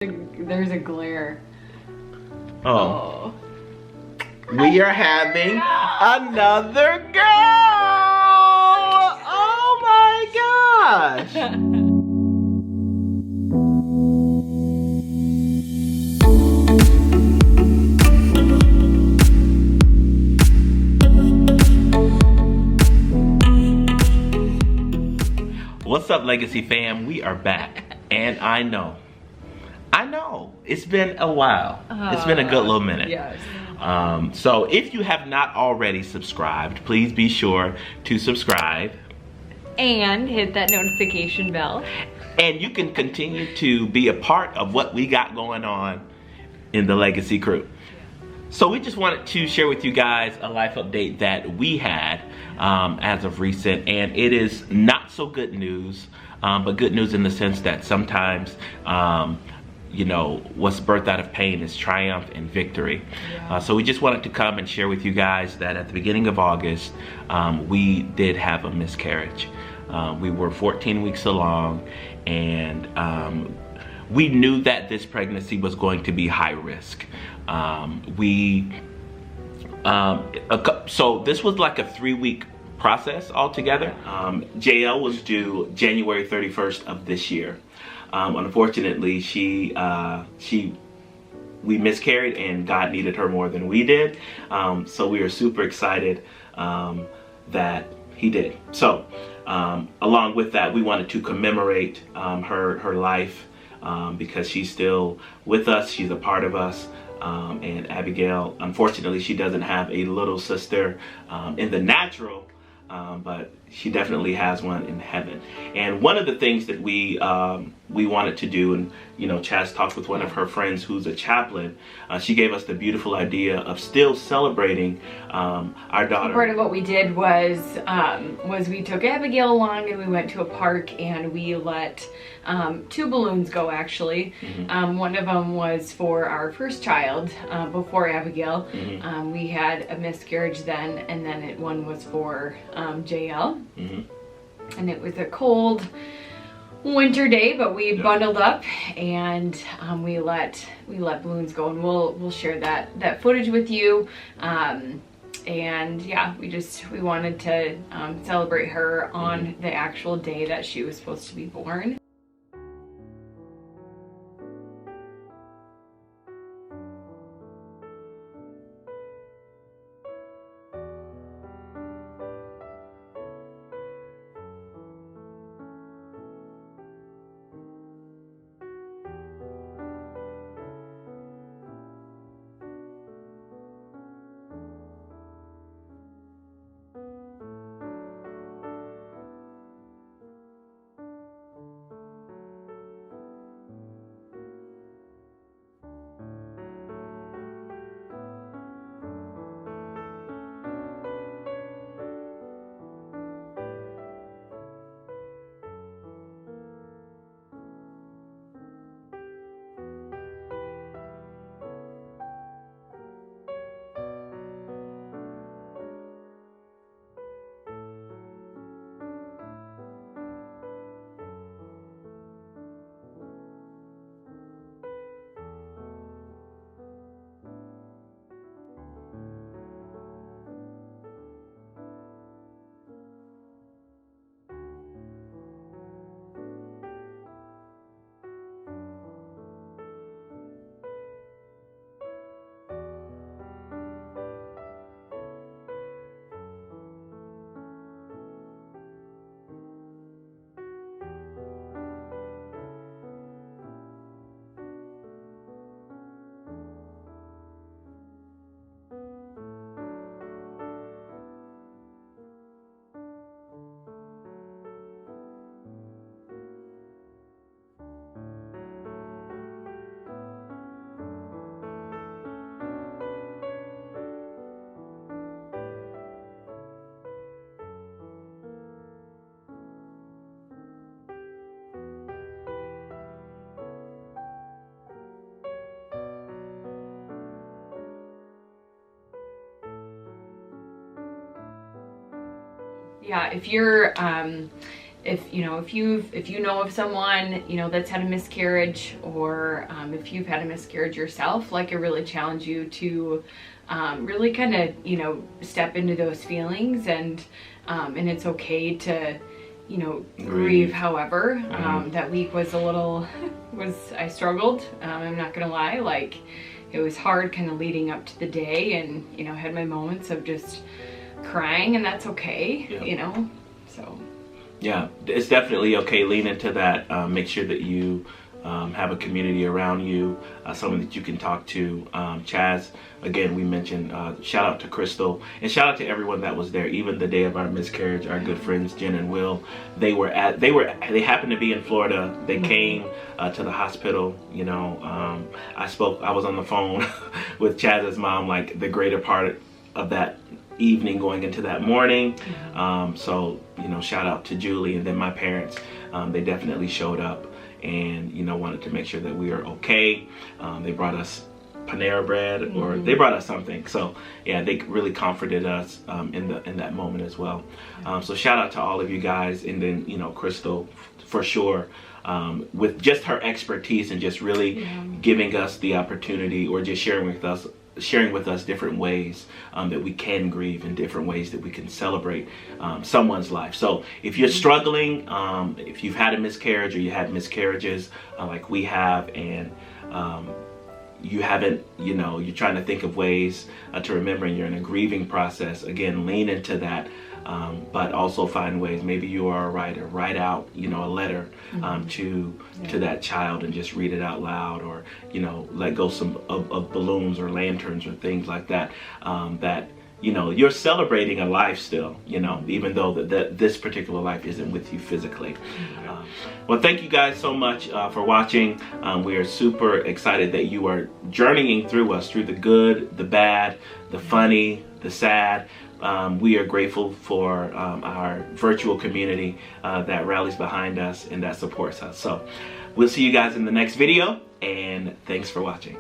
There's a glare. Oh. We are having another girl! Oh my gosh! What's up, Legacy fam? We are back. And I know, it's been a while. It's been a good little minute. Yes. So if you have not already subscribed, please be sure to subscribe. And hit that notification bell. And you can continue to be a part of what we got going on in the Legacy crew. So we just wanted to share with you guys a life update that we had as of recent. And it is not so good news, but good news in the sense that sometimes you know, what's birthed out of pain is triumph and victory. Yeah. So we just wanted to come and share with you guys that at the beginning of August, we did have a miscarriage. We were 14 weeks along, and we knew that this pregnancy was going to be high risk. So this was like a 3-week process altogether. Jael was due January 31st of this year. Unfortunately, we miscarried, and God needed her more than we did. So we are super excited that He did. So along with that, we wanted to commemorate her life because she's still with us. She's a part of us. And Abigail, unfortunately, she doesn't have a little sister in the natural, but she definitely has one in heaven. And one of the things that we wanted to do, and you know, Chaz talked with one of her friends who's a chaplain. She gave us the beautiful idea of still celebrating our daughter. Part of what we did was we took Abigail along, and we went to a park, and we let 2 balloons go, actually. Mm-hmm. One of them was for our first child before Abigail. Mm-hmm. We had a miscarriage then, and then one was for Jael. Mm-hmm. And it was a cold winter day, but we bundled up, and we let balloons go, and we'll share that footage with you. And yeah, we wanted to celebrate her on the actual day that she was supposed to be born. Yeah, if you're if you know of someone, that's had a miscarriage, or if you've had a miscarriage yourself, like, I really challenge you to really kind of, step into those feelings, and it's okay to, grieve. However, that week was I struggled. I'm not gonna lie, like, it was hard kind of leading up to the day, and, I had my moments of just crying, and that's okay, so. Yeah, it's definitely okay. Lean into that. Make sure that you have a community around you, someone that you can talk to. Chaz, again, we mentioned, shout out to Crystal, and shout out to everyone that was there, even the day of our miscarriage. Our good friends Jen and Will, they happened to be in Florida. They came to the hospital. I was on the phone with Chaz's mom, like, the greater part of that evening going into that morning. So shout out to Julie, and then my parents. They definitely showed up and wanted to make sure that we are okay. They brought us Panera bread, or they brought us something. So yeah, they really comforted us in that moment as well. So shout out to all of you guys, and then Crystal for sure, with just her expertise and just really giving us the opportunity, or just sharing with us different ways that we can grieve, and different ways that we can celebrate someone's life. So if you're struggling, if you've had a miscarriage, or you had miscarriages like we have, and you haven't, you're trying to think of ways to remember, and you're in a grieving process, again, lean into that. But also find ways. Maybe you are a writer. Write out, a letter to that child, and just read it out loud, or let go of balloons or lanterns or things like that. That you're celebrating a life still. Even though this particular life isn't with you physically. Well, thank you guys so much for watching. We are super excited that you are journeying through the good, the bad, the funny, the sad. We are grateful for our virtual community that rallies behind us and that supports us. So we'll see you guys in the next video, and thanks for watching.